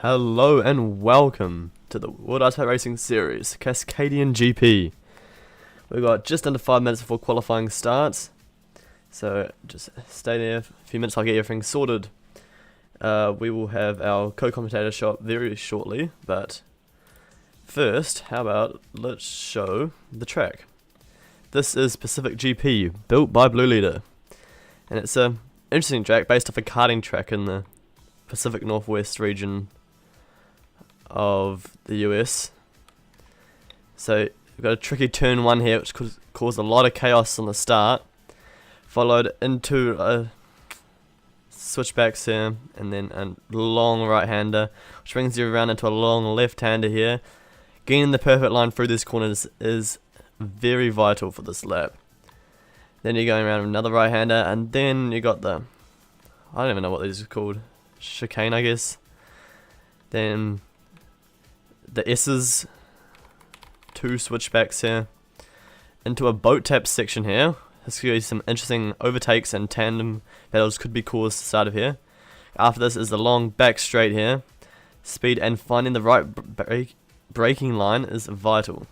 Hello and welcome to the World Ice Racing Series, Cascadian GP. We've got just under 5 minutes before qualifying starts, so just stay there for a few minutes, I'll get everything sorted. We will have our co-commentator show up very shortly, but first, how about let's show the track. This is Pacific GP, built by Blue Leader, and it's an interesting track based off a karting track in the Pacific Northwest region of the US. So we've got a tricky turn 1 here, which could cause a lot of chaos on the start, followed into switchbacks here, and then a long right-hander, which brings you around into a long left-hander here. Getting the perfect line through these corners is very vital for this lap. Then you're going around another right-hander, and then you got the, I don't even know what these are called, chicane I guess. Then the S's, 2 switchbacks here, into a boat tap section here. This could be some interesting overtakes and tandem battles could be caused to the start of here. After this is the long back straight here. Speed and finding the right braking line is vital.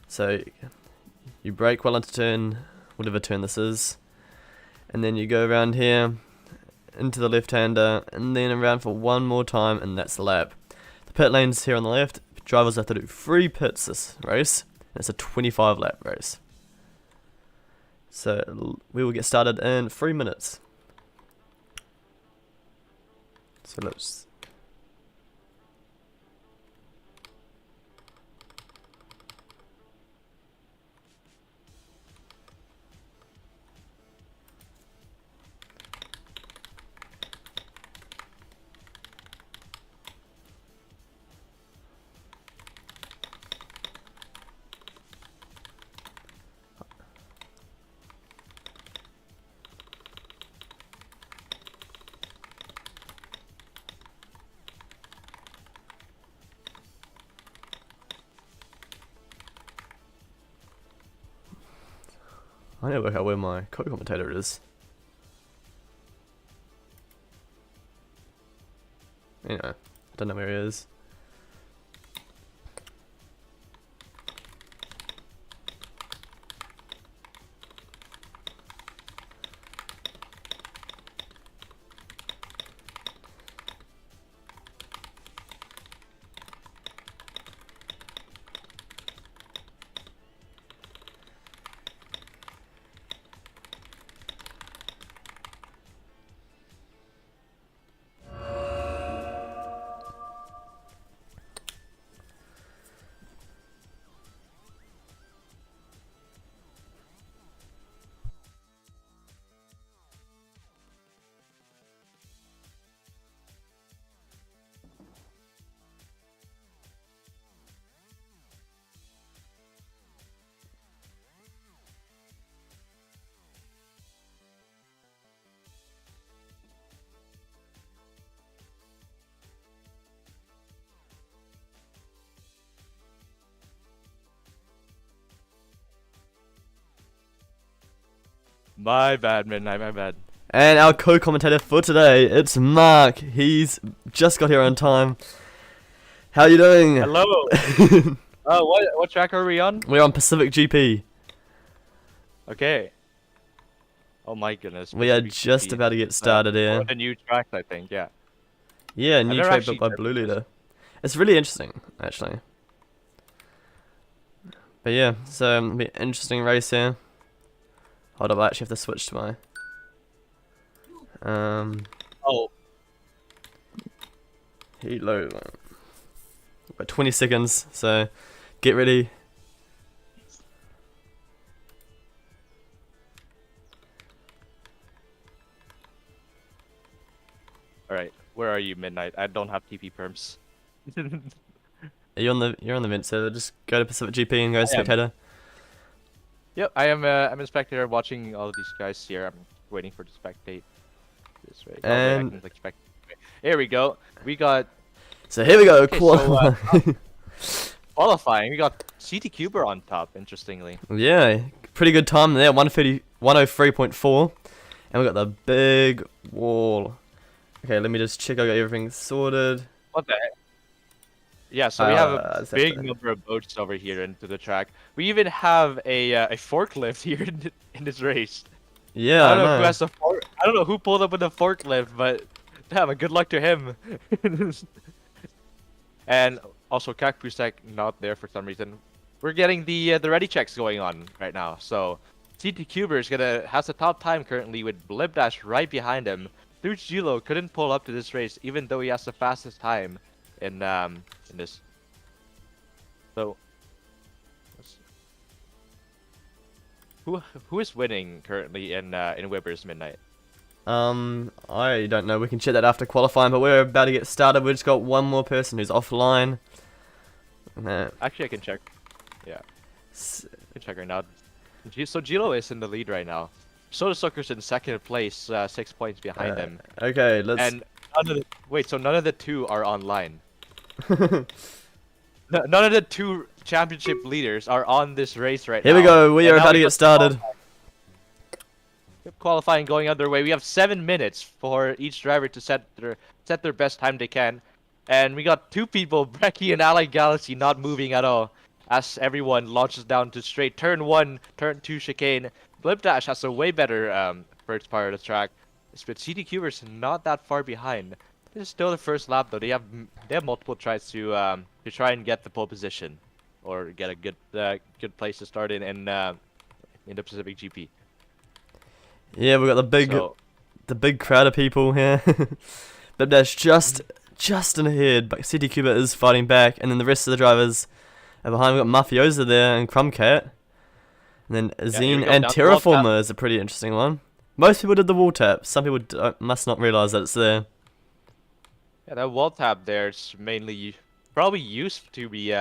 So you brake well into turn, whatever turn this is, and then you go around here into the left-hander, and then around for one more time, and that's the lap. The pit lane's here on the left. Drivers have to do 3 pits this race, and it's a 25 lap race. So we will get started in 3 minutes. So let's... I need to work out where my co-commentator is. You know, I don't know where he is. My bad, Midnight, my bad. And our co-commentator for today, it's Mark. He's just got here on time. How are you doing? Hello. What track are we on? We're on Pacific GP. Okay. Oh my goodness. We are Pacific just GP. about to get started here. The new track, I think, yeah. Yeah, new never track actually built by Blue driven this. Leader. It's really interesting, actually. But yeah, so it'll be an interesting race here. Hold up, I actually have to switch to my... Oh. heat low. About 20 seconds, so get ready. Alright, where are you, Midnight? I don't have TP perms. You're on the vent server, just go to Pacific GP and go to spectator. Yep, I'm a spectator watching all of these guys here. I'm waiting for the spectate. This way. And I can, like, here we go. We got... So here we go, Okay, qualifying. We got CT Cuber on top, interestingly. Yeah, pretty good time there, 103.4. And we got the big wall. Okay, let me just check I got everything sorted. What the heck? Yeah, so we have a that's big definitely- number of boats over here into the track. We even have a forklift here in this race. Yeah, I I don't know who know. has the fork. I don't know who pulled up with the forklift, but damn, good luck to him. And also, Kakpusek not there for some reason. We're getting the ready checks going on right now. So CT Cuber is has the top time currently with Blipdash right behind him. Dude Gilo couldn't pull up to this race even though he has the fastest time in this. So who is winning currently in WIBRS Midnight? I don't know. We can check that after qualifying, but we're about to get started. We've just got one more person who's offline. Actually, I can check. Yeah, S- I can check right now. So Gilo is in the lead right now. Soda Sucker's in second place, 6 points behind him. Okay, let's. And none of the two are online. None of the two championship leaders are on this race right now. Here we go. We And are now about to we get got started. qualifying going underway. We have 7 minutes for each driver to set their best time they can, and we got two people, Brecky and Ally Galaxy, not moving at all as everyone launches down to straight turn 1, turn 2 chicane. Blipdash has a way better first part of the track, but CT Cuber's not that far behind. This is still the first lap though. They have multiple tries to try and get the pole position or get a good place to start in the Pacific GP. Yeah, we got the big crowd of people here. But that's just in ahead. But City Cuba is fighting back, and then the rest of the drivers are behind. We got Mafiosa there and Crumbcat, and then Zine go, and down the wall tap. Terraformer is a pretty interesting one. Most people did the wall tap. Some people must not realize that it's there. Yeah, that wall tap there is mainly probably used to be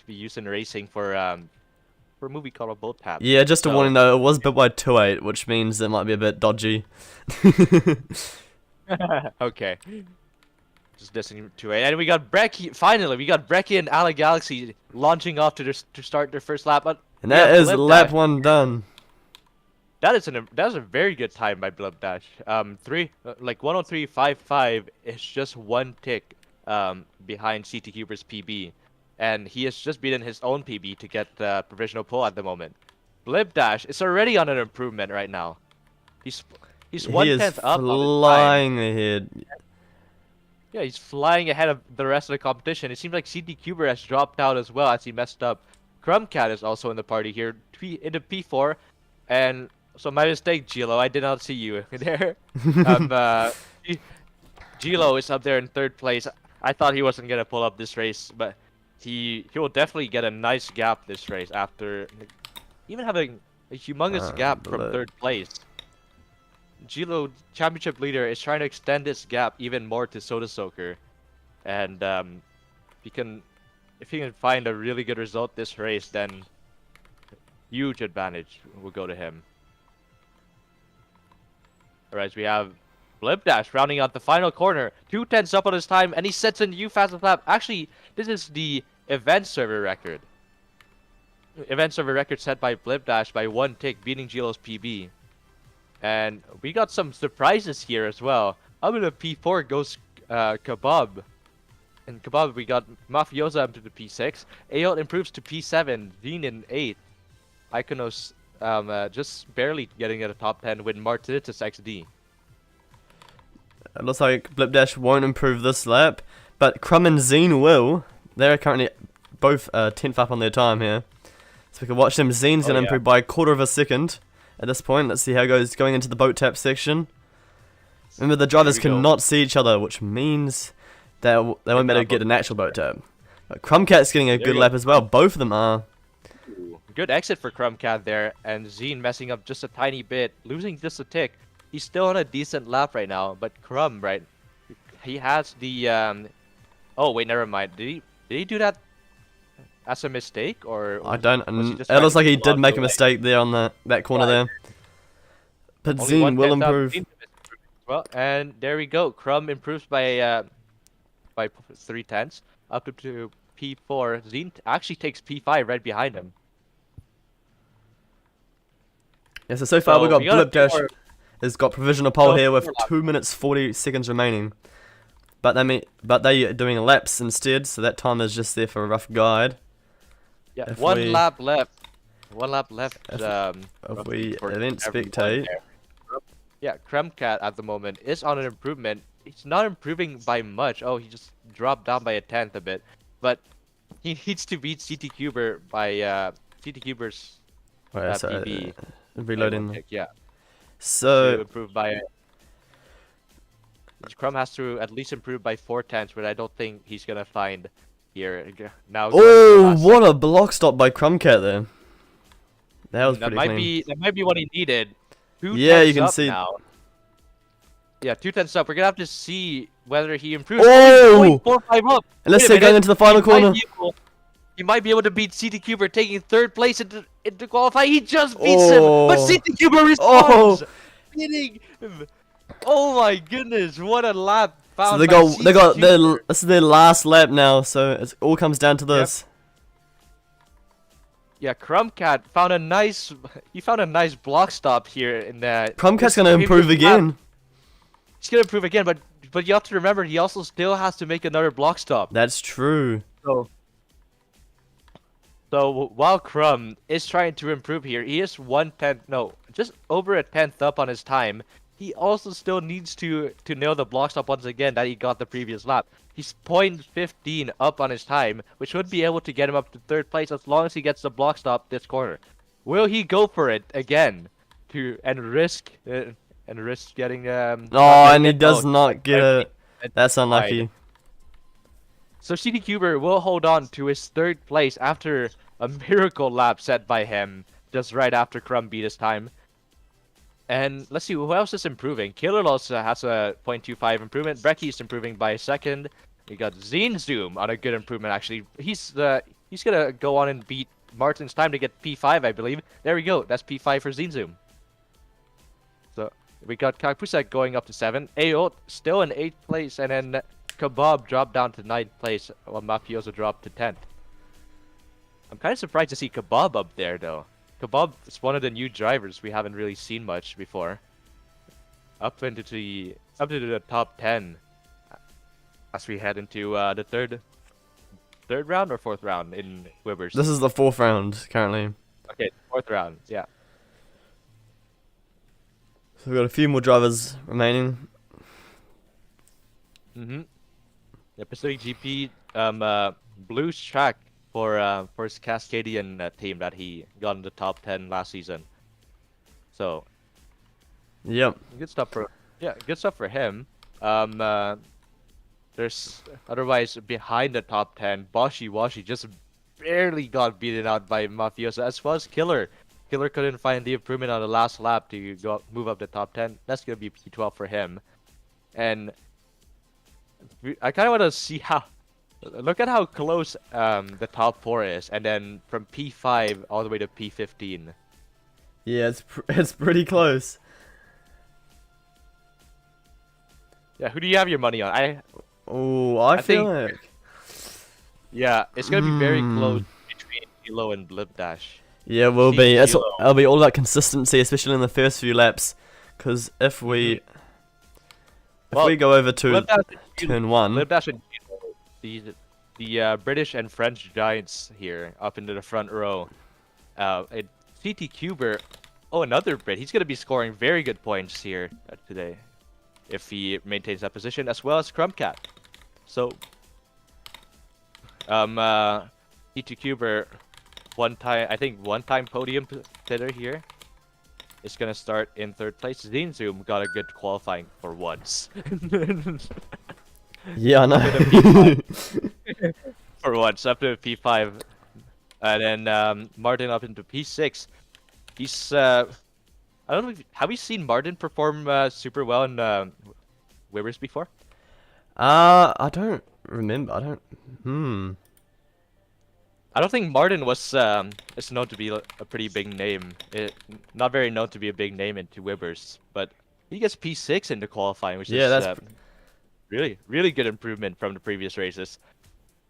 used in racing for a movie called a boat tap. Yeah, just a So- warning though. It was built by 2.8, which means it might be a bit dodgy. Okay. Just listening to it, and we got Brecky. Finally, we got Brecky and Ally Galaxy launching off to start their first lap. But And that is Blipdash. lap 1 done. That is a very good time by Blipdash. 103.55 is just one tick behind CT Cuber's PB, and he has just beaten his own PB to get the provisional pole at the moment. Blipdash is already on an improvement right now. He's He is 1/10 up on his time. flying ahead. Yeah, he's flying ahead of the rest of the competition. It seems like CT Cuber has dropped out as well as he messed up. Crumbcat is also in the party here, into P4, and so my mistake, Gilo. I did not see you there. Gilo is up there in third place. I thought he wasn't gonna pull up this race, but he will definitely get a nice gap this race after even having a humongous gap from look. third place. Gilo, championship leader, is trying to extend this gap even more to Soda Soaker, and if he can find a really good result this race, then huge advantage will go to him. Alright, we have Blipdash rounding out the final corner, 2/10 up on his time, and he sets a new fastest lap. Actually, this is the event server record. Event server record set by Blipdash by 1 tick, beating Gilo's PB. And we got some surprises here as well. Up into P4 goes Kebab. And Kebab, we got Mafiosa up to the P6. Aot improves to P7. Dean in 8. Iconos just barely getting at the top 10 with Martinitis XD. It looks like Blipdash won't improve this lap, but Crumb and Zine will. They're currently both 10th up on their time here. So we can watch them. Zine's going to improve by a quarter of a second at this point. Let's see how it goes going into the boat tap section. Remember, the drivers cannot see each other, which means they won't be able to get an actual boat tap. But Crumbcat's getting a good lap as well. Both of them are. Good exit for Crumbcat there, and Zine messing up just a tiny bit, losing just a tick. He's still on a decent lap right now, but Crumb, right, he has the oh wait, never mind. Did he do that as a mistake, or I don't. was he just It looks trying like he to did block make the a way? mistake there on that corner there. But Only Zine will 1/10 up, improve. Zine as well, and there we go. Crumb improves by 3/10 up to P4. Zine actually takes P5 right behind him. Yeah, so far we got a few Blipdash more- has got provisional pole Oh, here with four laps. 2 minutes 40 seconds remaining. But they are doing laps instead, so that time is just there for a rough guide. Yeah, If one we- lap left. One lap left. If roughly we for event everyone spectate, there. Yeah, Kremcat at the moment is on an improvement. He's not improving by much. Oh, he just dropped down by a tenth a bit. But he needs to beat CT Cuber by CT Cuber's right, so PB. reloading. Yeah, to So improve by. Crumb has to at least improve by 4/10, but I don't think he's gonna find here. Now. oh, what a block stop by Crumbcat there. That was pretty clean. That might be what he needed. Yeah, you 2/10 can up see. now. Yeah, 2/10 up. We're gonna have to see whether he improves. Oh! 0.45 up. Unless Wait a they're going minute. into the final corner. He might be able to beat CT Cuber, taking third place into qualify. He just beats him, but Oh. CT Cuber responds, beating him. Oh my goodness! What a lap! So Found they by got CT their Cuber. this is their last lap now, so it all comes down to this. Yeah, Crumbcat found a nice. He found a nice block stop here in that. Crumbcat's gonna improve again. He's gonna improve again, but you have to remember he also still has to make another block stop. That's true. So while Crumb is trying to improve here, he is 1/10, no, just over a tenth up on his time. He also still needs to nail the block stop once again that he got the previous lap. He's 0.15 up on his time, which would be able to get him up to third place as long as he gets the block stop this corner. Will he go for it again and risk getting Oh, and he does not get it. That's unlucky. So CT Cuber will hold on to his third place after a miracle lap set by him just right after Crumb beat his time. And let's see, who else is improving? Killer also has a 0.25 improvement. Brecky's improving by a second. We got Zoom on a good improvement, actually. He's gonna go on and beat Martin's time to get P5, I believe. There we go. That's P5 for Zoom. So we got Kakpusek going up to 7. Ayo still in 8th place, and then Kebab dropped down to 9th place, while Mafioso dropped to 10th. I'm kind of surprised to see Kebab up there, though. Kebab is one of the new drivers we haven't really seen much before. Up into the top 10 as we head into the third round or fourth round in WIBRS. This is the 4th round currently. Okay, fourth round, yeah. So we've got a few more drivers remaining. The Pacific GP Blues track for his Cascadian team that he got in the top 10 last season. So Yep. good stuff for him. There's otherwise behind the top 10, Boshi Washi just barely got beaten out by Mafioso, as well as Killer. Killer couldn't find the improvement on the last lap to move up the top 10. That's gonna be P12 for him. And I kind of want to see look at how close the top 4 is, and then from P5 all the way to P15. Yeah, it's pretty close. Yeah, who do you have your money on? I feel think- like. Yeah, it's gonna be very close between Hilo and Blipdash. Yeah, will See be. Hilo. It'll be all about consistency, especially in the first few laps. Because if we go over to Blipdash turn 1, Blipdash and Hilo, the British and French giants here up into the front row. CT Cuber, another Brit. He's gonna be scoring very good points here today, if he maintains that position, as well as Crumbcat. So, CT Cuber, one time podium hitter here, is gonna start in 3rd place. Zoom got a good qualifying for once. yeah, I know. For once, up to P5, and then Martin up into P6. He's I don't know. Have we seen Martin perform super well in WIBRS before? I don't remember. I don't think Martin is known to be a pretty big name. Not very known to be a big name into WIBRS, but he gets P6 into qualifying, which is that's really, really good improvement from the previous races.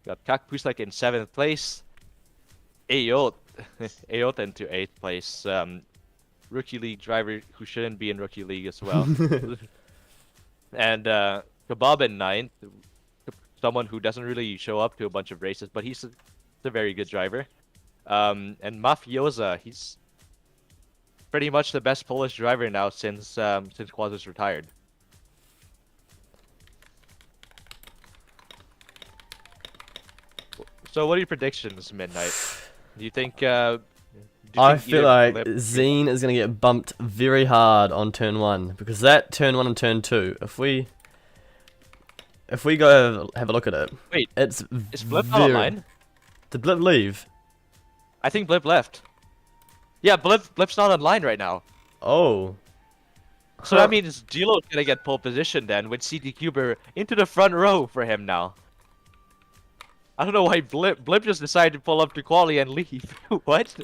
Got Kakpusek in 7th place. Ayot into 8th place. Rookie League driver who shouldn't be in Rookie League as well. And Kebab in ninth, someone who doesn't really show up to a bunch of races, but he's a very good driver. And Mafiosa, he's pretty much the best Polish driver now since Quaz was retired. So what are your predictions, Midnight? Do you think? I feel like Zine is gonna get bumped very hard on turn 1 because that turn 1 and turn 2. If we go have a look at it, wait, it's is Blip not online? Did Blip leave? I think Blip left. Yeah, Blip's not online right now. Oh. So that means Gilo's gonna get pole position then with CT Cuber into the front row for him now. I don't know why Blip just decided to pull up to quali and leave. What?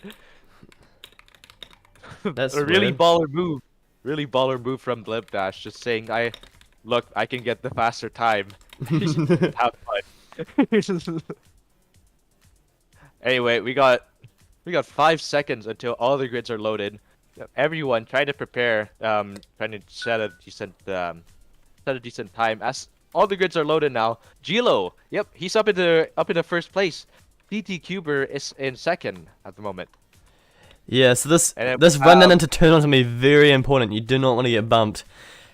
That's a really weird. baller move. Really baller move from Blip Dash, just saying, I can get the faster time. Have fun. Anyway, we got 5 seconds until all the grids are loaded. Everyone trying to prepare, trying to set a decent time. As all the grids are loaded now, Gilo, yep, he's up in the first place. CT Cuber is in second at the moment. Yeah, so this run into turn 1 is gonna be very important. You do not want to get bumped.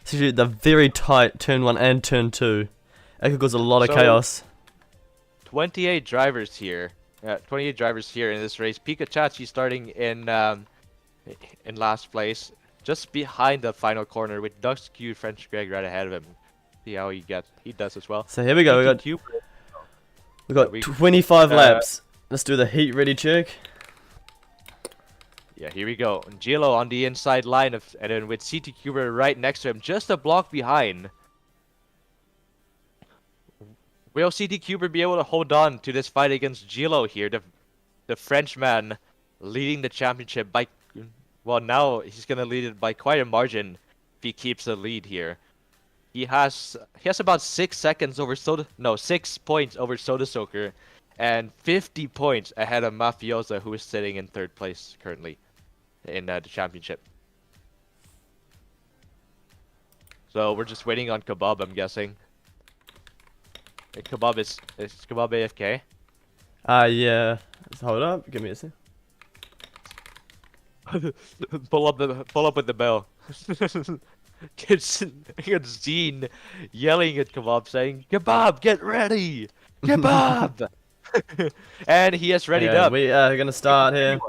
Especially the very tight turn 1 and turn 2. It could cause a lot of chaos. 28 drivers here. 28 drivers here in this race. Pikachu starting in last place, just behind the final corner with Dux Q French Greg right ahead of him. See how he does as well. So here we go. We got 25 laps. Let's do the heat ready check. Yeah, here we go. Gilo on the inside line and then with CT Cuber right next to him, just a block behind. Will CT Cuber be able to hold on to this fight against Gilo here? The Frenchman leading the championship by, well, now he's gonna lead it by quite a margin if he keeps the lead here. He has about 6 points over Soda Soaker, and 50 points ahead of Mafiosa, who is sitting in 3rd place currently in the championship. So we're just waiting on Kebab, I'm guessing. Kebab is Kebab AFK? Yeah. Let's hold up. Give me a sec. pull up with the bell. It's Zine yelling at Kebab saying, "Kebab, get ready! Kebab!" And he has readied up. We are gonna start here.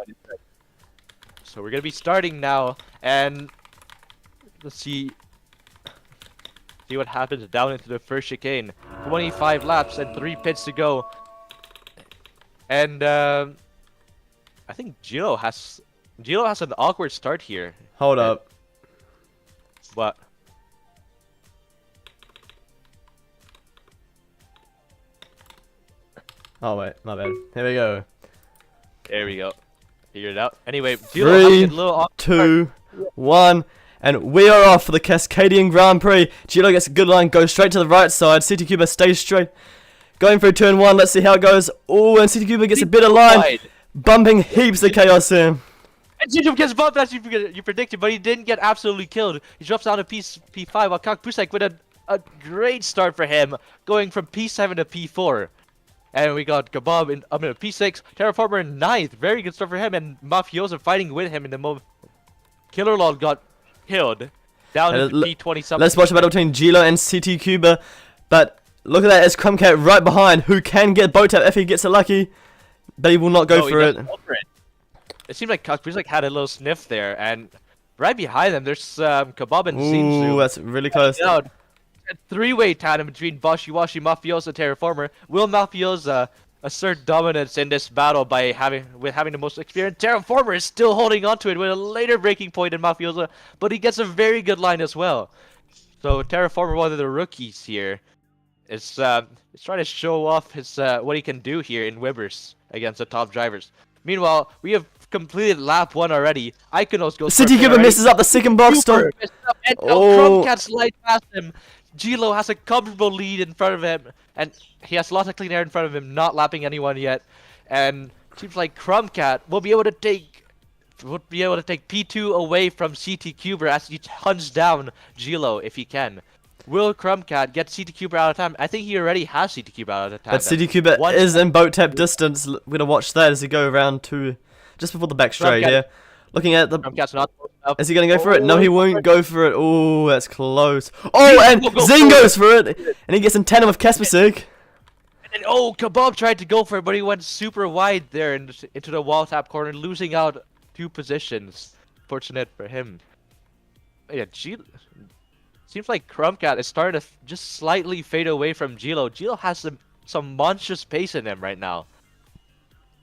So we're gonna be starting now, and let's see what happens down into the first chicane. 25 laps and 3 pits to go. And I think Gilo has an awkward start here. Hold up. What? Oh wait, my bad. Here we go. There we go. Figured it out. Anyway, Gilo having a little 3, 2, 1, and we are off for the Cascadian Grand Prix. Gilo gets a good line, goes straight to the right side. CT Cuber stays straight. Going through turn 1, let's see how it goes. Oh, and CT Cuber gets a better line. Bumping heaps of chaos in. And Gino gets bumped as you predicted, but he didn't get absolutely killed. He drops down to P5 while Kak Pusek with a great start for him, going from P7 to P4. And we got Kebab in P6, Terraformer in 9th. Very good start for him, and Mafiosa fighting with him in the moment. Killer Lord got killed down to P20 Let's watch a battle between Gilo and CT Cuber. But look at that, it's Crumbcat right behind, who can get bow tap if he gets it lucky. But he will not go for it. It seemed like Pusek had a little sniff there, and right behind them there's Kebab and Zinzu. Ooh, that's really close. A three-way tandem between Washi, Mafiosa, Terraformer. Will Mafiosa assert dominance in this battle by having the most experience? Terraformer is still holding on to it with a later breaking point in Mafiosa, but he gets a very good line as well. So Terraformer, one of the rookies here, is trying to show off his what he can do here in WIBRS against the top drivers. Meanwhile, we have completed lap 1 already. Iconos goes CT Cuber misses up the second box stop. And Crumbcat slides past him. Gilo has a comfortable lead in front of him, and he has lots of clean air in front of him, not lapping anyone yet. And seems like Crumbcat will be able to take P2 away from CT Cuber as he hunts down Gilo if he can. Will Crumbcat get CT Cuber out of time? I think he already has CT Cuber out of time. But CT Cuber is in boat tap distance. We're gonna watch that as he go around to just before the back straight here. Looking at the. Crumbcat's not up. Is he gonna go for it? No, he won't go for it. Oh, that's close. Oh, and Zing goes for it, and he gets in tandem with Kaspersig. And oh, Kebab tried to go for it, but he went super wide there into the wall tap corner, losing out 2 positions. Fortunate for him. Yeah, seems like Crumbcat is starting to just slightly fade away from Gilo. Gilo has some monstrous pace in him right now.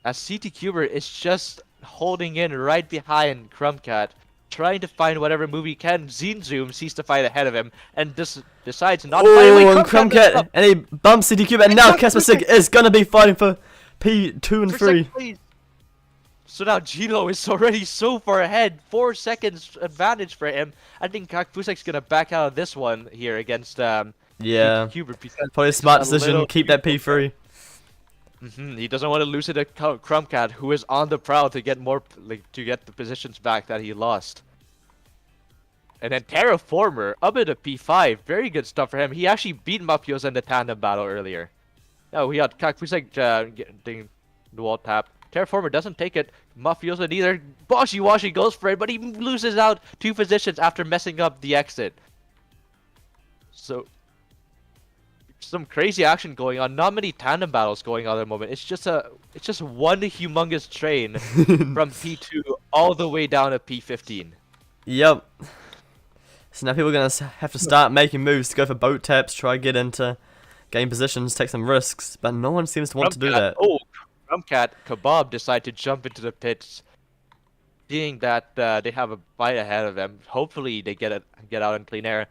As CT Cuber is just holding in right behind Crumbcat, trying to find whatever move he can. Zoom sees the fight ahead of him and just decides not to fight away. And Crumbcat, and he bumps CT Cuber, and now Kaspersig is gonna be fighting for P2 and 3. So now Gino is already so far ahead, 4 seconds advantage for him. I think Kakfusek's gonna back out of this one here against yeah, Cuber, probably a smart decision. Keep that P3. He doesn't want to lose it to Crumbcat, who is on the prowl to get more, to get the positions back that he lost. And then Terraformer up at a P5, very good stuff for him. He actually beat Mafiosa in the tandem battle earlier. Oh, we got Kakfusak getting the wall tap. Terraformer doesn't take it. Mafiosa neither. Washi goes for it, but he loses out 2 positions after messing up the exit. So, some crazy action going on. Not many tandem battles going on at the moment. It's just one humongous train from P2 all the way down to P15. Yep. So now people are gonna have to start making moves to go for boat taps, try get into game positions, take some risks, but no one seems to want to do that. Oh, Crumbcat, Kebab decide to jump into the pits, seeing that they have a fight ahead of them. Hopefully they get out in clean air.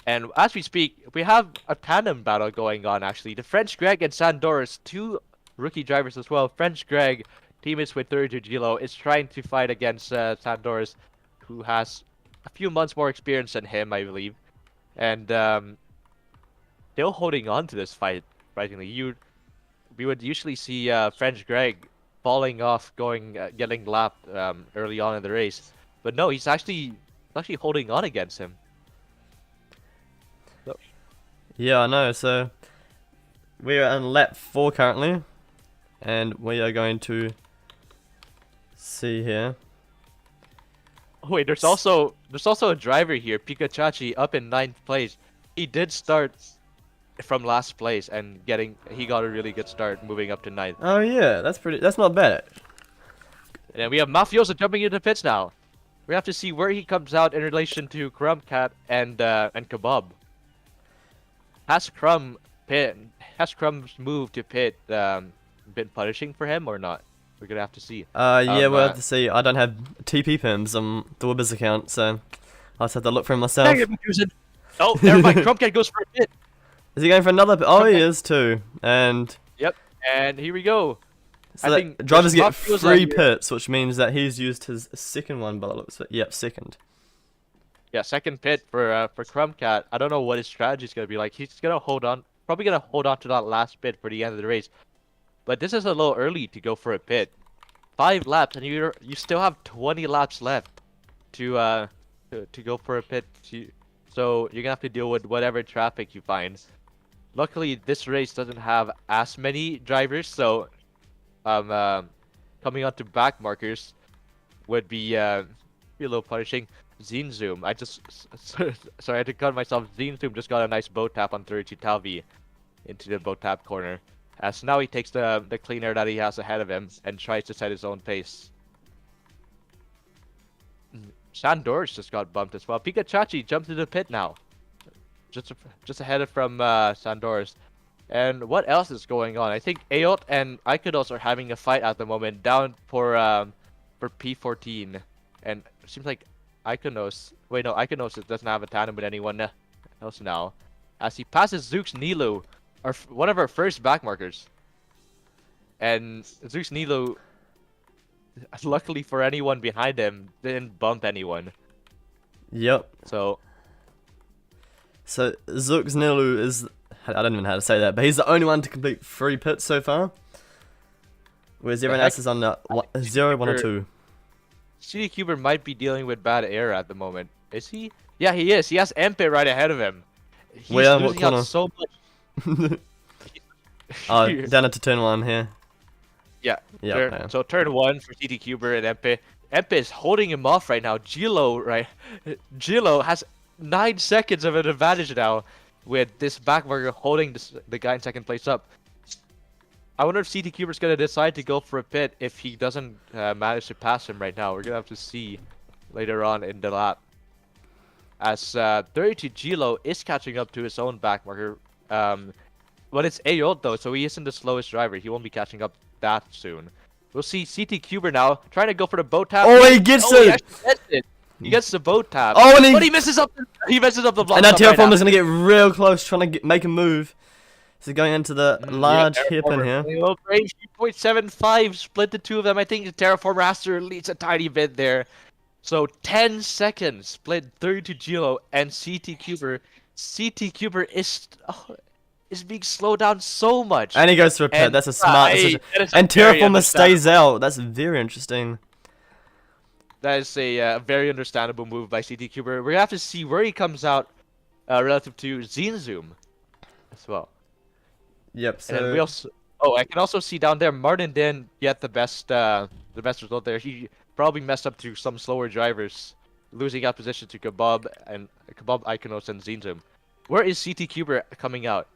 And as we speak, we have a tandem battle going on actually. The French Greg and Sandoris, 2 rookie drivers as well. French Greg, teammates with 32 Gilo, is trying to fight against Sandoris, who has a few months more experience than him, I believe. And still holding on to this fight, surprisingly. We would usually see French Greg falling off, getting lapped early on in the race, but no, he's actually holding on against him. So. Yeah, I know. So we are on lap 4 currently, and we are going to see here. Oh, wait, there's also a driver here, Pikachachi, up in 9th place. He did start from last place and he got a really good start moving up to 9th. Oh yeah, that's not bad. And then we have Mafiosa jumping into pits now. We have to see where he comes out in relation to Crumbcat and Kebab. Has Crumb's move to pit been punishing for him or not? We're gonna have to see. Yeah, we'll have to see. I don't have TP pims on the WIBRS account, so I'll just have to look for him myself. Oh, never mind. Crumbcat goes for a pit. Is he going for another? Oh, he is too. And yep. And here we go. so I think drivers get 3 pits, which means that he's used his second one. But it looks like, yep, second. Yeah, second pit for Crumbcat. I don't know what his strategy is gonna be like. He's gonna probably gonna hold on to that last pit for the end of the race. But this is a little early to go for a pit. 5 laps, and you still have 20 laps left to go for a pit. So you're gonna have to deal with whatever traffic you find. Luckily, this race doesn't have as many drivers, so coming onto back markers would be a little punishing. Zoom, sorry, I had to cut myself. Zoom just got a nice boat tap on 32 Talvi into the boat tap corner. As now he takes the clean air that he has ahead of him and tries to set his own pace. Sandoris just got bumped as well. Pikachachi jumped to the pit now. Just ahead from Sandoris. And what else is going on? I think Aot and Ikedos are having a fight at the moment down for P14. And it seems like Ikenos... Wait, no, Ikenos doesn't have a tandem with anyone else now. As he passes Zoox Nilu, one of our first backmarkers. And Zoox Nilu, luckily for anyone behind him, didn't bump anyone. Yep. So Zoox Nilu is... I don't even know how to say that, but he's the only one to complete 3 pits so far. Whereas everyone else is on 0, 1, or 2. CT Cuber might be dealing with bad air at the moment. Is he? Yeah, he is. He has Empit right ahead of him. He's Where? What losing out corner? so much. Down into turn 1 here. Yeah. Yeah. So turn 1 for CT Cuber and Empe. Empe is holding him off right now. Gilo has 9 seconds of an advantage now with this backmarker holding the guy in second place up. I wonder if CT Cuber's gonna decide to go for a pit if he doesn't manage to pass him right now. We're gonna have to see later on in the lap. As 32 Gilo is catching up to his own backmarker. But it's Ayotte though, so he isn't the slowest driver. He won't be catching up that soon. We'll see CT Cuber now trying to go for the boat tap. Oh, he gets He it! actually gets it. He gets the boat tap. Oh, and but he messes up. He messes up the block. And now Terraformer's gonna get real close, trying to make a move. So going into the large hairpin here. 3.75 split the two of them. I think the Terraformer has to release a tiny bit there. So 10 seconds split 32 Gilo and CT Cuber. CT Cuber is being slowed down so much. And he goes for a pit. That's a smart decision. And Terraformer stays out. That's very interesting. That is a very understandable move by CT Cuber. We're gonna have to see where he comes out relative to Zinzoom as well. Yep. So And then we also, I can also see down there Martin didn't get the best result there. He probably messed up to some slower drivers, losing out position to Kebab, Iconos, and Zinzoom. Where is CT Cuber coming out?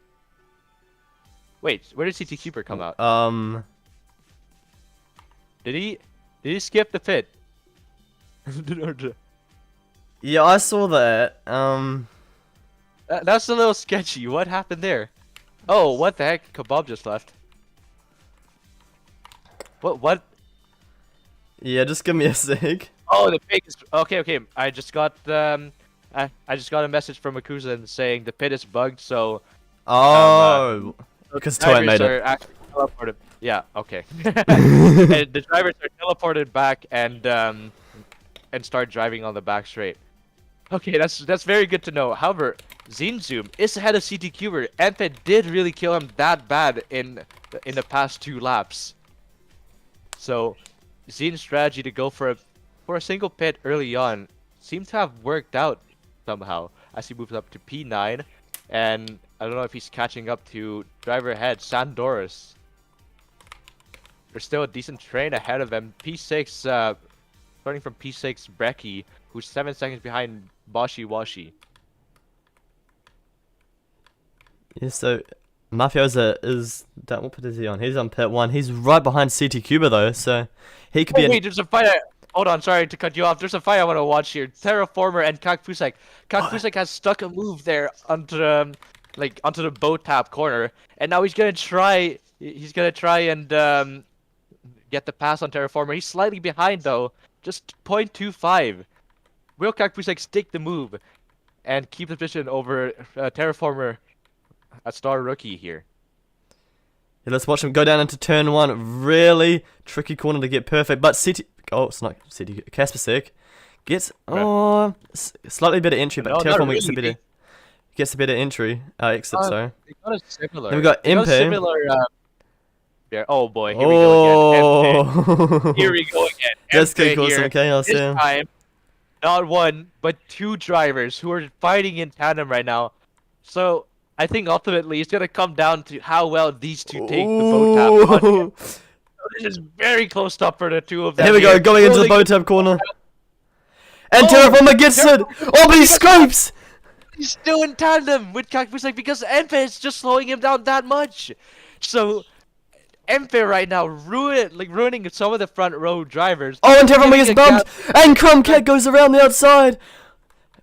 Wait, where did CT Cuber come out? Did he skip the pit? yeah, I saw that. That's a little sketchy. What happened there? Oh, what the heck? Kebab just left. What? Yeah, just give me a sec. Oh, the pit is okay. I just got I just got a message from Akuza saying the pit is bugged, so Oh, because Toy made it. Actually teleported. Yeah, okay. And the drivers are teleported back and start driving on the back straight. Okay, that's very good to know. However, Zinzoom is ahead of CT Cuber. Empe did really kill him that bad in the past 2 laps. So, Zin's strategy to go for a single pit early on seemed to have worked out somehow as he moves up to P9, and I don't know if he's catching up to driver ahead Sandoris. There's still a decent train ahead of them. P6, starting from P6 Brecky, who's 7 seconds behind Boshi Washi. Yeah, so Mafiosa is that. What pit is he on? He's on pit 1. He's right behind CT Cuber though, so he could be. Wait, there's a fight. Hold on, sorry to cut you off. There's a fight I want to watch here. Terraformer and Kakfusek. Kakfusek has stuck a move there onto the boat tap corner, and now he's gonna try. He's gonna try and get the pass on Terraformer. He's slightly behind though, just 0.25. Will Kakfusek stick the move and keep the position over Terraformer, a star rookie here? Yeah, let's watch him go down into turn 1. Really tricky corner to get perfect, but CT. Oh, it's not CT. Kaspersek gets slightly better entry, but Terraformer gets a better entry. Exit, sorry. They got a similar. Then we got Impe. Yeah. Oh boy, here we go again. Here we go again. Let's go cause some chaos this here. time, not 1, but 2 drivers who are fighting in tandem right now. So I think ultimately it's gonna come down to how well these 2 take the boat tap. So this is very close up for the 2 of them. Here we go, going into the boat tap corner. And Terraformer gets it! Oh, but he scrapes! He's still in tandem with Kakfusek because Empe is just slowing him down that much. So Empe right now ruining some of the front row drivers. Oh, and Terraformer gets bumped! And Chromcat goes around the outside!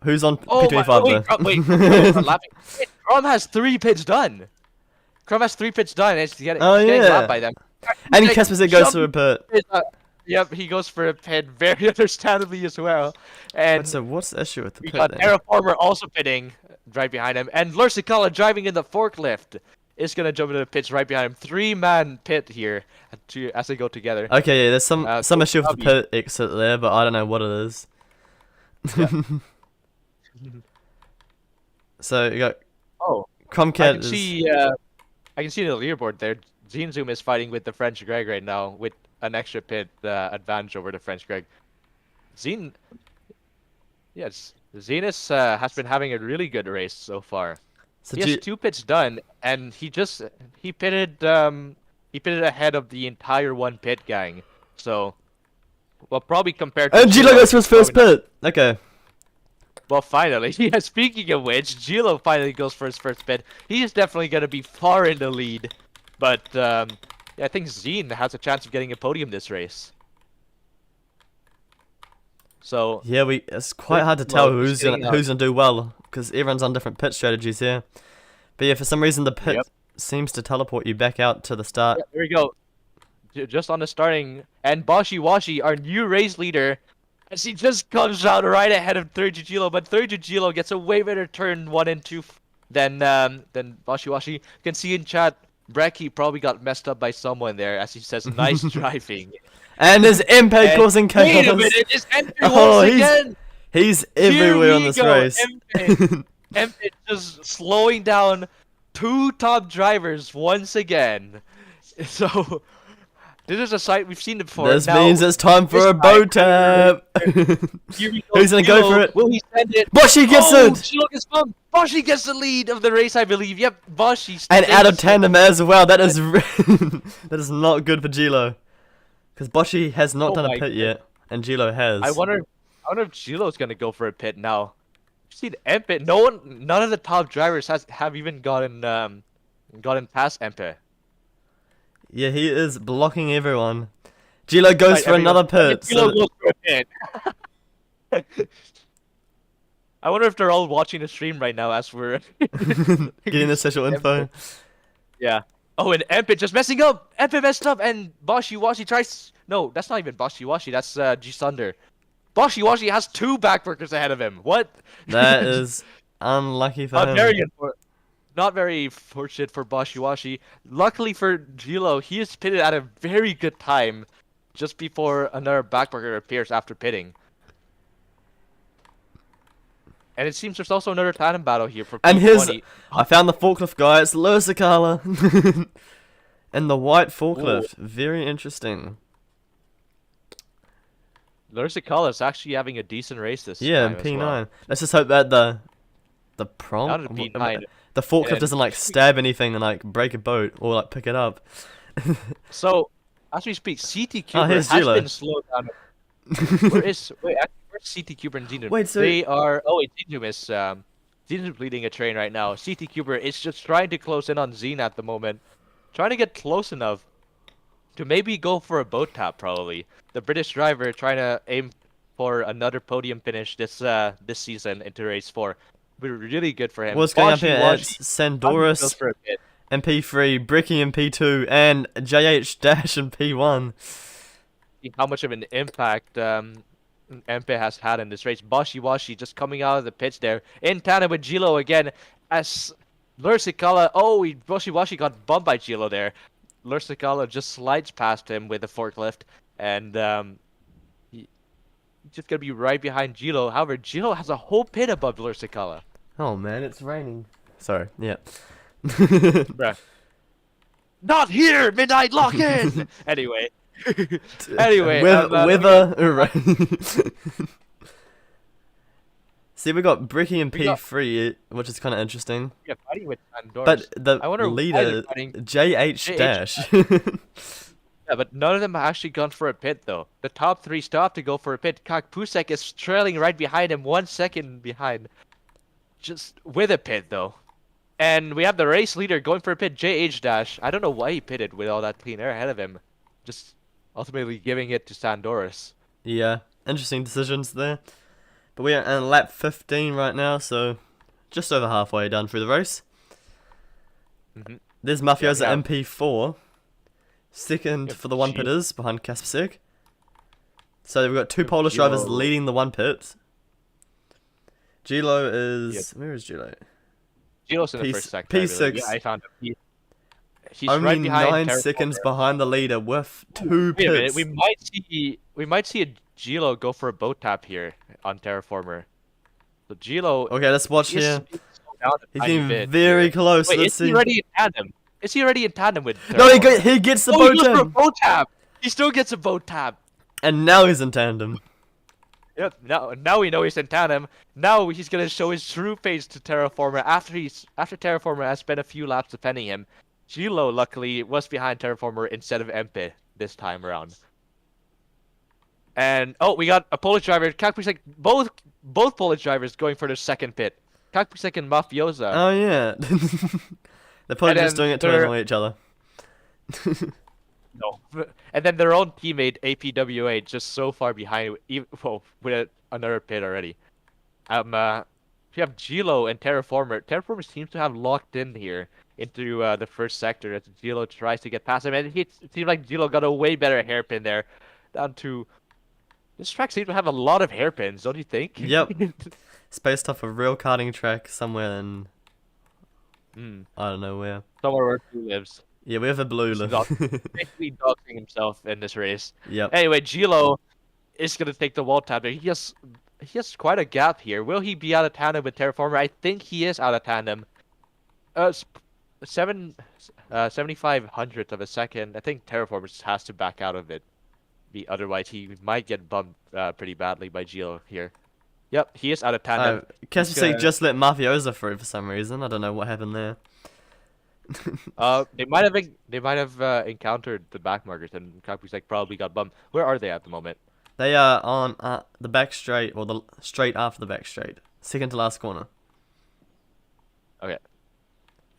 Who's on P25 though? Wait, Crom has 3 pits done. It's getting lapped by them. And Kaspersek goes through a pit. Yep, he goes for a pit very understandably as well. And so what's the issue with the pit we got then? Terraformer also pitting right behind him. And Lursicala driving in the forklift is going to jump into the pits right behind him. 3-man pit here as they go together. Okay, yeah, there's some issue with the pit exit there, but I don't know what it is. Yeah. So you got I Chromcat can see in the leaderboard there. Zinzoom is fighting with the French Greg right now with an extra pit advantage over the French Greg. Zenus has been having a really good race so far. So He has 2 pits done, and he pitted ahead of the entire 1 pit gang. So, well, probably compared to and Gilo goes for his first pit. Okay. Well, finally. Yeah, speaking of which, Gilo finally goes for his first pit. He's definitely going to be far in the lead. But, yeah, I think Zine has a chance of getting a podium this race. So Yeah, it's quite hard to tell who's gonna do well because everyone's on different pit strategies here. But yeah, for some reason the pit seems to teleport you back out to the start. Yeah, there we go. Just on the starting, and Boshi Washi, our new race leader, as he just comes out right ahead of 3rd Jujilo, but 3rd Jujilo gets a way better turn 1 and 2 than Boshi Washi. You can see in chat, Brecky probably got messed up by someone there, as he says, nice driving. And his MP causing chaos. Wait a minute, it's MP once again! He's everywhere on this race. MP just slowing down 2 top drivers once again. So, this is a sight we've seen it before. This means it's time for a bow tap. Who's gonna go for it? Will he send it? Boshi gets it! Gilo gets bumped. Boshi gets the lead of the race, I believe. Yep, Boshi. And out of tandem as well. That is that is not good for Gilo. Because Boshi has not done a pit yet, and Gilo has. I wonder if Gilo's gonna go for a pit now. You've seen Empe. None of the top drivers have even gotten past Empe. Yeah, he is blocking everyone. Gilo goes for another pit. Gilo goes for a pit. I wonder if they're all watching the stream right now as we're getting the special info. Yeah. Oh, and Empe just messing up. Empe messed up, and Boshi Washi tries. No, that's not even Boshi Washi. That's G Thunder. Boshi Washi has 2 backworkers ahead of him. What? That is unlucky for him. Not very fortunate for Boshi Washi. Luckily for Gilo, he is pitted at a very good time, just before another backworker appears after pitting. And it seems there's also another tandem battle here for P20. I found the forklift guy. It's Lursicala. And the white forklift. Ooh. Very interesting. Lursicala is actually having a decent race this time. Yeah, P9. Well. Let's just hope that the prompt. The forklift doesn't like stab anything and like break a boat or like pick it up. So, as we speak, CT Cuber has been slowed down. Where's CT Cuber and Zenum? Wait, so they are. Oh wait, Zenum is leading a train right now. CT Cuber is just trying to close in on Zen at the moment, trying to get close enough to maybe go for a boat tap. Probably the British driver trying to aim for another podium finish this season into race 4. Be really good for him. What's going up here? It's Sandoris, MP3, Bricky in P2, and JH Dash in P1. See how much of an impact Empe has had in this race. Boshi Washi just coming out of the pits there. In tandem with Gilo again. As Lursicala, Boshi Washi got bumped by Gilo there. Lursicala just slides past him with the forklift. And he's just going to be right behind Gilo. However, Gilo has a whole pit above Lursicala. Oh man, it's raining. Sorry, yeah. Bruh. Not here, Midnight Lock-In! Anyway. Weather. See, we got Bricky and P3, which is kind of interesting. Yeah, fighting with Pandora's. But the leader, JH Dash. Yeah, but none of them have actually gone for a pit, though. The top 3 still have to go for a pit. Kakpusek is trailing right behind him, 1 second behind. Just with a pit, though. And we have the race leader going for a pit, JH Dash. I don't know why he pitted with all that clean air ahead of him. Just ultimately giving it to Sandoris. Yeah, interesting decisions there. But we are in lap 15 right now, so just over halfway done through the race. There's Mafiosa at MP4. Second for the 1 pitters behind Kasperseg. So we've got 2 Polish drivers leading the 1 pit. Gilo is... Where is Gilo? Gilo's in the first sector. P6. Yeah, I found him. He's only right behind 9 seconds behind the leader with 2 pits. Wait a minute, we might see a Gilo go for a boat tap here on Terraformer. So Gilo. Okay, let's watch here. He's getting very close. Wait, let's is he already in tandem? Is he already in tandem with? No, he gets the boat tap. For a boat tap. He still gets a boat tap. And now he's in tandem. Yep. Now we know he's in tandem. Now he's gonna show his true face to Terraformer after Terraformer has spent a few laps defending him. Gilo luckily was behind Terraformer instead of Empe this time around. And oh, we got a Polish driver, Kakpusek, both Polish drivers going for their second pit. Kakpusek and Mafiosa. Oh yeah. They're probably just doing it to annoy each other. No. And then their own teammate APWA just so far behind, with another pit already. We have Gilo and Terraformer. Terraformer seems to have locked in here into the first sector as Gilo tries to get past him, and it seems like Gilo got a way better hairpin there, down to. This track seems to have a lot of hairpins, don't you think? Yep. It's based off a real karting track somewhere in. I don't know where. Somewhere where he lives. Yeah, we have a blue live. Basically doxing himself in this race. Yep. Anyway, Gilo is gonna take the wall tap there. He has quite a gap here. Will he be out of tandem with Terraformer? I think he is out of tandem. 75 hundredths of a second. I think Terraformer just has to back out of it. Otherwise he might get bumped pretty badly by Gilo here. Yep, he is out of tandem. Cascadian just let Mafiosa through for some reason. I don't know what happened there. They might have encountered the back markers, and Kakpusek probably got bumped. Where are they at the moment? They are on the back straight, or the straight after the back straight, second to last corner. Okay.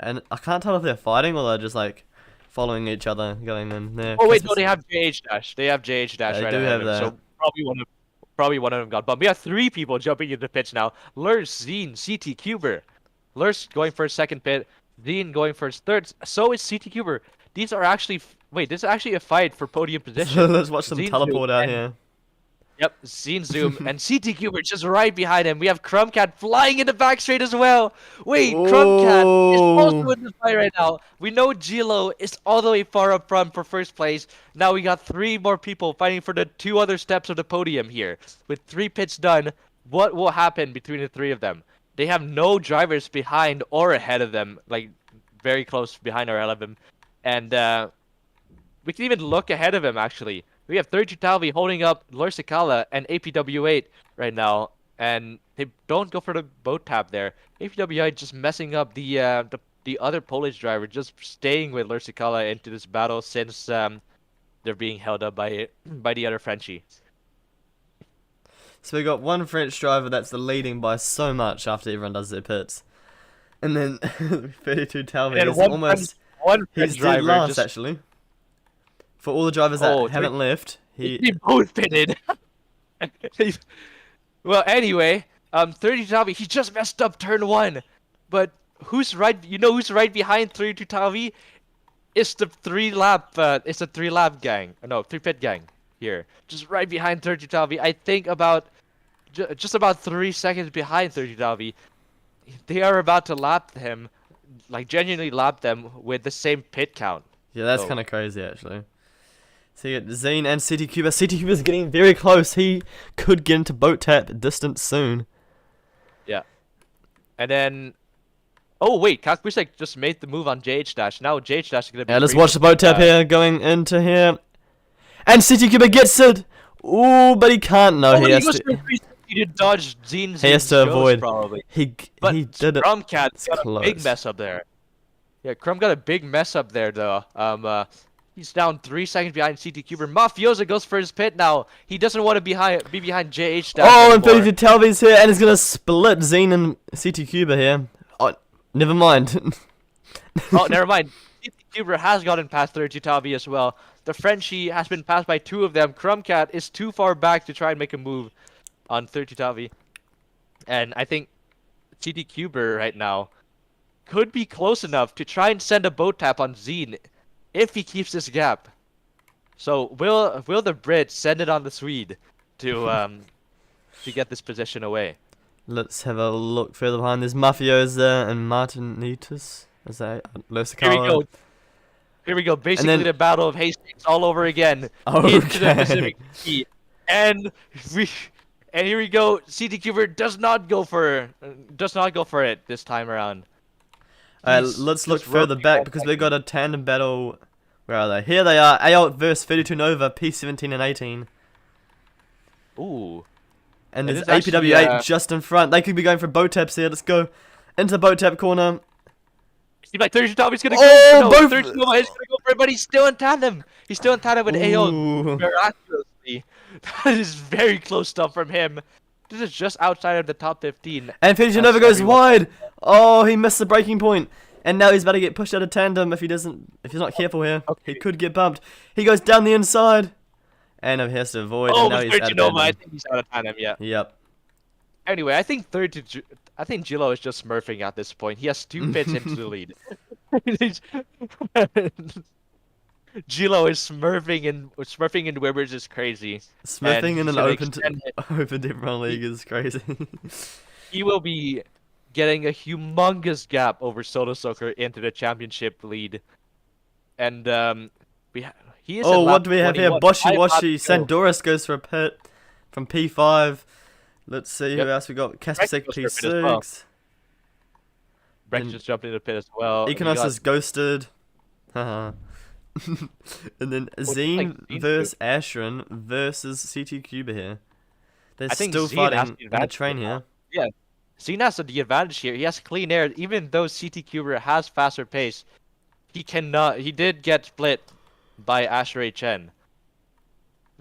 And I can't tell if they're fighting or they're just like following each other, going in there. Oh wait, no, they have JH dash. They have JH dash They right do ahead have of them. that. So probably one of them got bumped. We have 3 people jumping into the pits now. Lurs, Zine, CT Cuber. Lurs going for his second pit. Zine going for his third. So is CT Cuber. These are actually this is actually a fight for podium position. Let's watch them Zine teleport out here. Yep, Zine Zoom and CT Cuber just right behind him. We have Crumbcat flying in the back straight as well. Wait, Crumbcat is also in the fight right now. We know Gilo is all the way far up front for first place. Now we got 3 more people fighting for the 2 other steps of the podium here. With 3 pits done, what will happen between the 3 of them? They have no drivers behind or ahead of them, like very close behind or ahead of them. And we can even look ahead of him actually. We have 32 Talvi holding up Lursikala and APW8 right now, and they don't go for the boat tap there. APW8 just messing up the other Polish driver, just staying with Lursikala into this battle since they're being held up by the other Frenchie. So we got one French driver that's the leading by so much after everyone does their pits, and then 32 Talvi is almost he's dead last actually. For all the drivers that haven't left, he both pitted. Well, anyway, 32 Talvi, he just messed up turn 1, but who's right? You know who's right behind 32 Talvi? It's the 3-lap. It's the 3-lap gang. No, 3-pit gang here, just right behind 32 Talvi. I think about just about 3 seconds behind 32 Talvi. They are about to lap him, like genuinely lap them with the same pit count. Yeah, that's kind of crazy actually. So you get Zine and CT Cuber. CT Cuber's getting very close. He could get into boat tap distance soon. Yeah. And then... Oh, wait. Kakpusek just made the move on JH Dash. Now JH Dash is going to be... Yeah, let's watch the boat tap here going into here. And CT Cuber gets it! Ooh, but he can't. No, he has to... He dodge Zine's he has to avoid. Probably. He did it. Crumbcat got a big mess up there. Yeah, Crumb got a big mess up there, though. He's down 3 seconds behind CT Cuber. Mafiosa goes for his pit now. He doesn't want to be behind JH. Oh, and 32 Talvi's here, and he's gonna split Zine and CT Cuber here. Oh, never mind. Oh, never mind. CT Cuber has gotten past 32 Talvi as well. The Frenchie has been passed by 2 of them. Crumbcat is too far back to try and make a move on 32 Talvi. And I think CT Cuber right now could be close enough to try and send a boat tap on Zine if he keeps this gap. So will the Brit send it on the Swede to get this position away? Let's have a look further behind. There's Mafiosa and Martinitas. Is that Here we go. Here we go. Basically the Battle of Hastings all over again. Okay. Into the Pacific Sea. And here we go. CT Cuber does not go for it this time around. Let's look further back because we got a tandem battle. Where are they? Here they are. AOT versus 32 Nova, P17 and 18. Ooh. And It there's is actually, APW8 just in front. They could be going for boat taps here. Let's go into the boat tap corner. Seems like 32 Talvi's gonna Oh, go. No, both- 32 Talvi is gonna go for it, but he's still in tandem. He's still in tandem with AO Ooh. miraculously. That is very close stuff from him. This is just outside of the top 15. And Nova goes wide. Oh, he missed the breaking point. And now he's about to get pushed out of tandem if he's not careful here. Okay. He could get bumped. He goes down the inside. And he has to avoid. Oh, and now he's out of Nova. I tandem. think he's out of tandem. Yeah. Yep. Anyway, I think Gillo is just smurfing at this point. He has 2 pits into the lead. Gillo is smurfing in WIBRS is crazy. Smurfing in he's an gonna open extend different league is crazy. He will be getting a humongous gap over Soda Soaker into the championship lead. And he is. Oh, at what do we have here? 21. Boshi 5 laps Washi. to go. Sandoris goes for a pit from P5. Let's see Yep. who else we got. Brex Cascadian goes for a pit as well. P6. Brex just jumped into the pit as well. We Econos got- is ghosted. Haha. And then Zine Zine versus Ashran versus CT Cuba here. They're I think still Zine has fighting the in the advantage train here. here. Yeah, Zine has the advantage here. He has clean air. Even though CT Cuber has faster pace, he cannot. He did get split by Asher Chen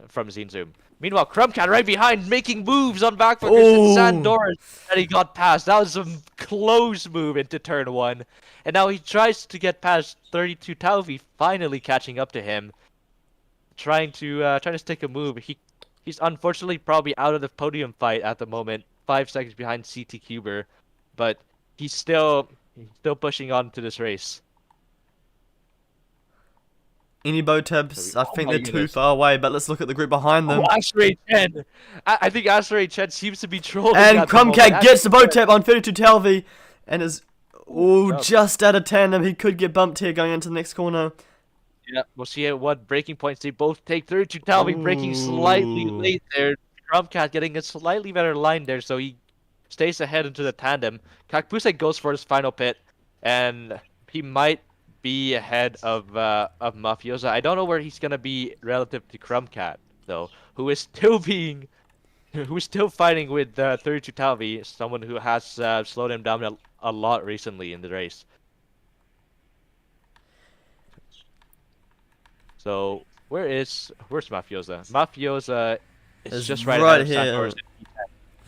from Zine Zoom. Meanwhile, Crumbcat right behind, making moves on back foot Oh. versus Sandoris, and he got past. That was a close move into turn 1, and now he tries to get past 32 Tauvi, finally catching up to him, trying to stick a move. He's unfortunately probably out of the podium fight at the moment, 5 seconds behind CT Cuber, but he's still pushing on to this race. Any bow tabs? I Oh think my they're too goodness. far away, but let's look at the group behind them. Oh, Asher Chen! I think Asher Chen seems to be trolling. And at the moment. Crumbcat gets the bow Asher tap on 32 Talvi and is Jump. just out of tandem. He could get bumped here going into the next corner. Yeah, we'll see at what breaking points they both take. 32 Talvi breaking slightly Ooh. late there. Crumbcat getting a slightly better line there, so he stays ahead into the tandem. Kakpuse goes for his final pit, and he might be ahead of Mafiosa. I don't know where he's gonna be relative to Crumbcat though, who is still fighting with 32 Talvi, someone who has slowed him down a lot recently in the race. So where's Mafiosa? Mafiosa is It's just right right ahead of here. Sandoris.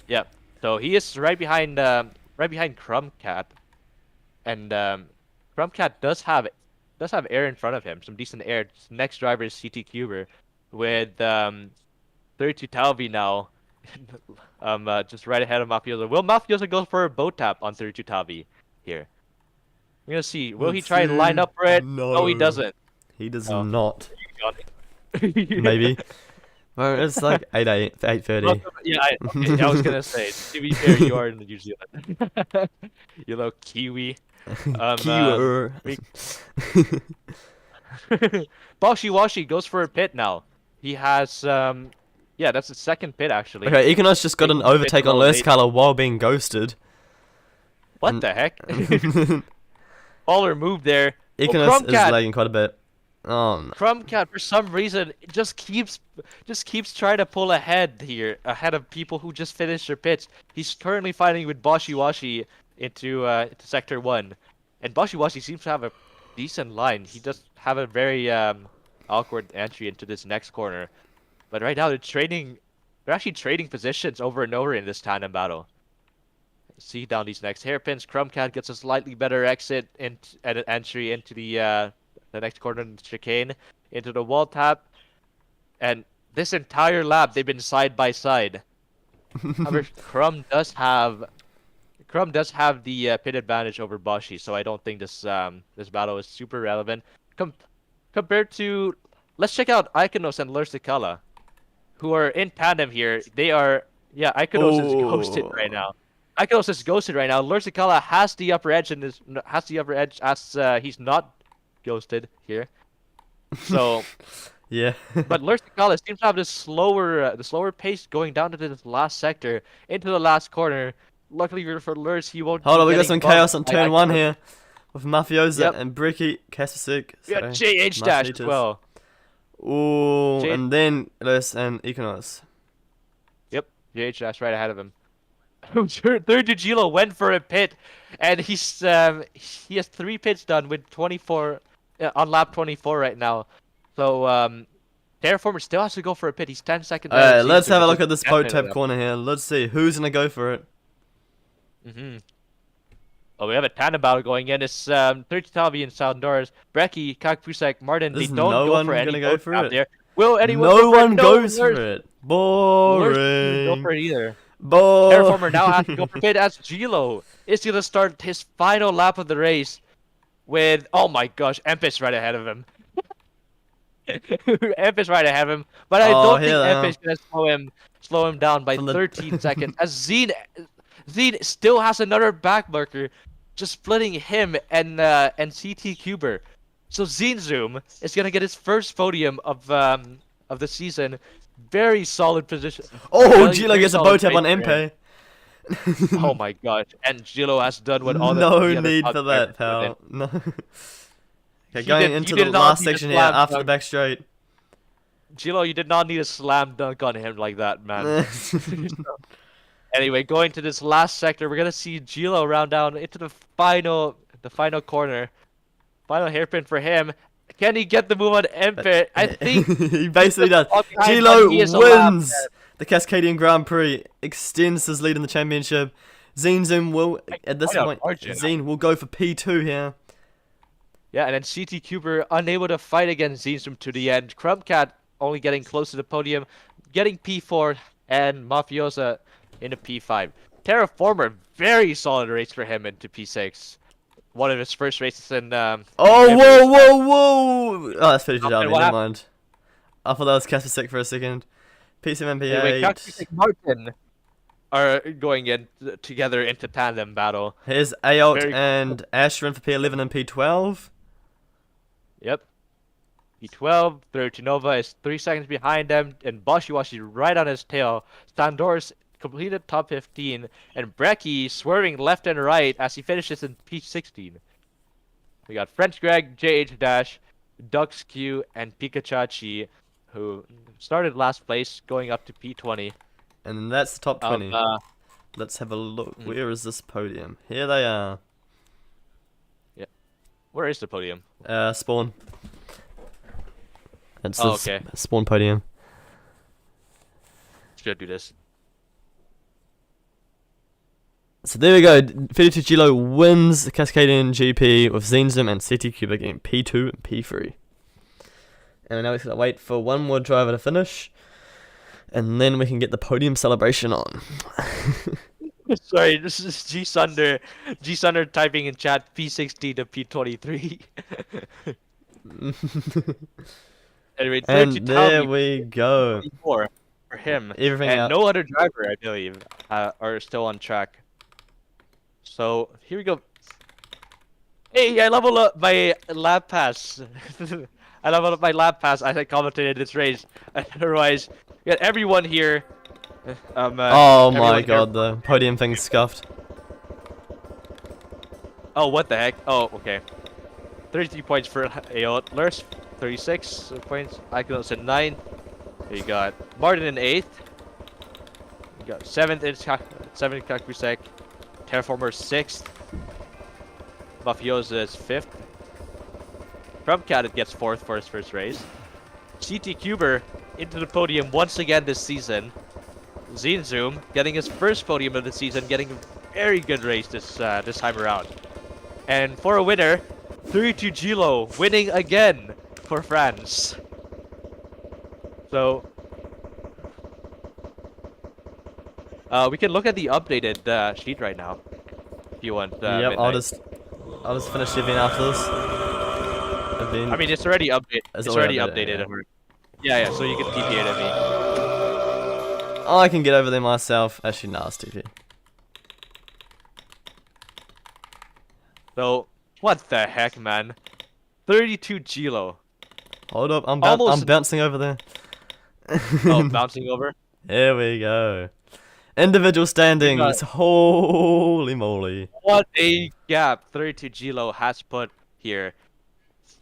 Yeah, so he is right behind Crumbcat, and Crumbcat does have air in front of him, some decent air. Next driver is CT Cuber, with 32 Talvi now, just right ahead of Mafiosa. Will Mafiosa go for a boat tap on 32 Talvi here? We're gonna see. Will he Let's try and line see. up for it? No, he No. doesn't. He does Oh. not. Maybe. Maybe. Well, it's like 8:30. Yeah, I was gonna say. To be fair, you are in New Zealand. You know, Kiwi. Keyword. Boshi Washi goes for a pit now. He has yeah, that's the second pit actually. Okay, Econos just got an Taking the overtake pit on roll Lurskala while being ghosted. What the heck? Baller move there. Econos is Crumbcat. lagging quite a bit. Oh no. Crumbcat for some reason just keeps trying to pull ahead here, ahead of people who just finished their pits. He's currently fighting with Boshi Washi into sector 1, and Boshi Washi seems to have a decent line. He does have a very awkward entry into this next corner, but right now they're actually trading positions over and over in this tandem battle. See down these next hairpins. Crumbcat gets a slightly better exit and an entry into the next corner in the chicane, into the wall tap, and this entire lap they've been side by side. However, Crumb does have the pit advantage over Boshi, so I don't think this battle is super relevant. Compared to, let's check out Iconos and Lursikala, who are in tandem here. They are, yeah, Iconos is ghosted right now. Iconos is ghosted right now. Lursikala has the upper edge as he's not ghosted here. So Yeah. but Lursikala seems to have the slower pace going down to this last sector, into the last corner. Luckily for Lurs, he won't. Hold be on, we got getting some bumped chaos on by turn 1 Iconos. here. With Mafiosa Yep. and Bricky, Kaspersik. We got JH Dash as well. Ooh, J- and then Lurs and Econos. Yep. JH Dash right ahead of him. Third to Gilo went for a pit, and he has 3 pits done with 24 on lap 24 right now. So Terraformer still has to go for a pit. He's 10 seconds. Alright, let's have a look at this boat tab corner here. Let's see who's gonna go for it. Oh, we have a tandem battle going in. It's 30 Talvi and Sounddoors. Brecky, Kakpusek, Martin. They don't go for any go for it. there. Will anyone? No one goes for it. Boring. Don't go for it either. Boring. Terraformer now has to go for pit as Gilo is going to start his final lap of the race with, oh my gosh, Empis right ahead of him. Empis right ahead of him, but I don't think Empis is going to slow him down by 13 seconds. As Zine still has another back marker, just splitting him and CT Cuber. So Zine Zoom is going to get his first podium of the season. Very solid position. Oh, Gilo gets a boat tab on MP. Oh my gosh! And Gilo has done what all no need for that, pal. No. Okay, going into the last section here after the back straight. Gilo, you did not need a slam dunk on him like that, man. Anyway, going to this last sector, we're gonna see Gilo round down into the final corner, final hairpin for him. Can he get the move on Empit? I think he basically does. Gilo wins the Cascadian Grand Prix, extends his lead in the championship. Zine will, at this point, Zine will go for P2 here. Yeah, and then CT Cuber unable to fight against Zine to the end. Crumbcat only getting close to the podium, getting P4, and Mafiosa into P5. Terraformer, very solid race for him into P6. One of his first races in. Oh, whoa! Oh, that's finished up. Never mind. I thought that was Casper for a second. P7, P8. Anyway, Casper Martin are going in together into tandem battle. Here's Aolt and Ashrin for P11 and P12. Yep. P12, third to Nova is 3 seconds behind them, and Boshiwashi right on his tail. Standors completed top 15, and Brecky swerving left and right as he finishes in P16. We got French Greg, JH Dash, Dux Q, and Pikachu, who started last place, going up to P20. And that's the top 20. Let's have a look. Where is this podium? Here they are. Yeah. Where is the podium? Spawn. It's okay. Spawn podium. Should do this. So there we go. 52 Gilo wins the Cascadian GP with Zenzum and CT Cuba getting P2 and P3. And now we just gotta wait for one more driver to finish, and then we can get the podium celebration on. Sorry, this is G Sunder. G Sunder typing in chat P60 to P23. Anyway, and there we go. For him. Everything and out. No other driver, I believe, are still on track. So here we go. Hey, I leveled up my lab pass. I leveled up my lab pass as I commentated this race. Otherwise, we got everyone here. Oh my god, the podium thing's scuffed. Oh, what the heck? Oh, okay. 33 points for Aot. Lurs, 36 points. Icons at 9. You got Martin in 8th. You got 7th in 7th Kakusek. Terraformer 6th. Mafiosa is 5th. Crumbcat gets 4th for his first race. CT Cuber into the podium once again this season. Zinzoom getting his first podium of the season, getting a very good race this time around. And for a winner, 32 Gilo winning again for France. So we can look at the updated sheet right now, if you want. Yep, I'll just finish the event after this. I mean, it's already updated. It's already updated. Yeah. So you can TP it at me. I can get over there myself. Actually, nah, it's TP. So what the heck, man? 32 Gilo. Hold up, I'm bouncing over there. Oh, bouncing over? Here we go. Individual standings. Holy moly. What a gap 32 Gilo has put here.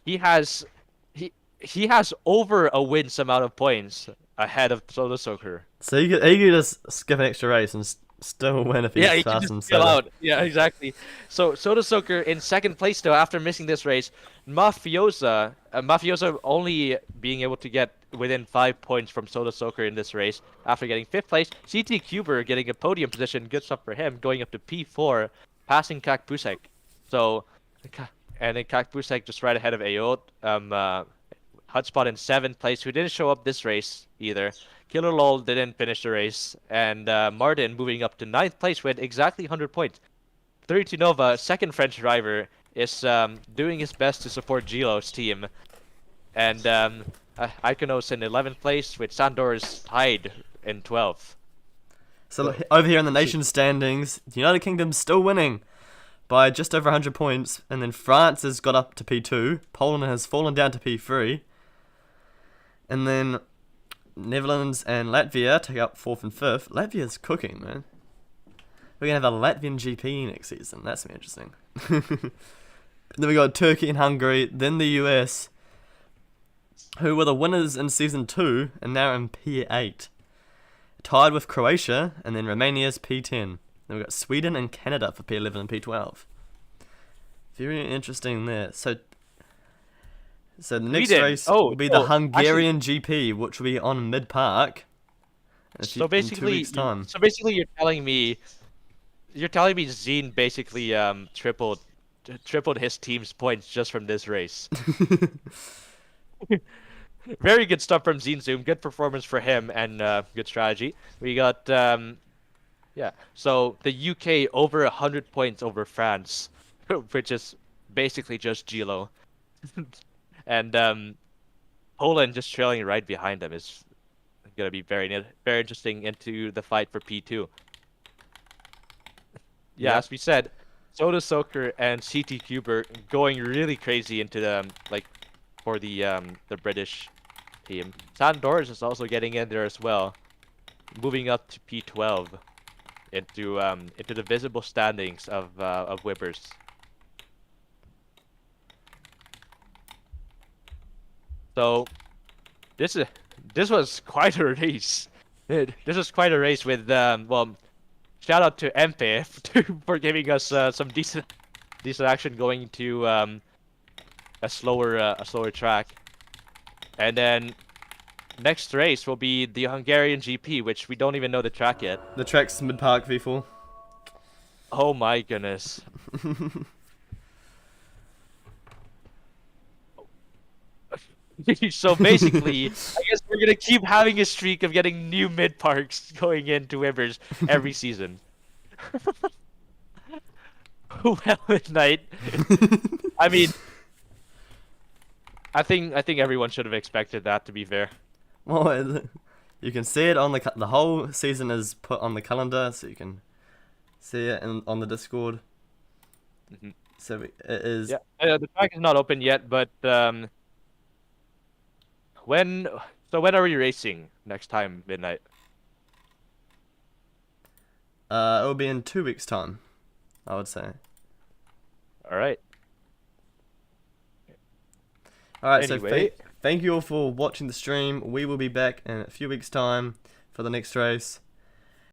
He has over a wins amount of points ahead of Soda Soaker. So he could just skip an extra race and still win if he's Yeah, he can fast just and chill soda. out. Yeah, exactly. So Soda Soaker in second place though after missing this race. Mafiosa only being able to get within 5 points from Soda Soaker in this race after getting fifth place. CT Cuber getting a podium position, good stuff for him, going up to P4, passing Kakpusek. So, and then Kakpusek just right ahead of Ayo. Hotspot in 7th place, who didn't show up this race either. Killer Lol didn't finish the race, and Martin moving up to 9th place with exactly 100 points. 32 Nova, second French driver, is doing his best to support Gilo's team. And Iconos in 11th place, with Sandor's tied in 12th. So look, over here in the nation standings, the United Kingdom's still winning by just over 100 points, and then France has got up to P2, Poland has fallen down to P3, and then Netherlands and Latvia take up 4th and 5th. Latvia's cooking, man. We're going to have a Latvian GP next season. That's gonna be interesting. Then we got Turkey and Hungary, then the US, who were the winners in Season 2 and now in P8. Tied with Croatia, and then Romania's P10. Then we got Sweden and Canada for P11 and P12. Very interesting there. So the next race will be the Hungarian GP, which will be on Mid Park. In 2 weeks' time. So basically, you're telling me Zine basically tripled his team's points just from this race. Very good stuff from Zine Zoom. Good performance for him and good strategy. We got so the UK over 100 points over France, which is basically just Gilo. And Poland just trailing right behind them is going to be very interesting into the fight for P2. Yeah, as we said, Soda Soaker and CT Cuber going really crazy into the for the British team. Sandors is also getting in there as well, moving up to P12 into the visible standings of WIBRS. So this was quite a race. This was quite a race with shout out to MP for giving us some decent action going to a slower track. And then next race will be the Hungarian GP, which we don't even know the track yet. The track's Mid Park V4. Oh my goodness. So basically, I guess we're gonna keep having a streak of getting new mid parks going into WIBRS every season. Well, Midnight. I mean, I think everyone should have expected that. To be fair. Well, you can see it on the whole season is put on the calendar, so you can see it on the Discord. Mm-hmm. So it is. Yeah, the track is not open yet, but when are we racing next time, Midnight? It will be in 2 weeks' time, I would say. All right. All right. Anyway. So thank you all for watching the stream. We will be back in a few weeks' time for the next race.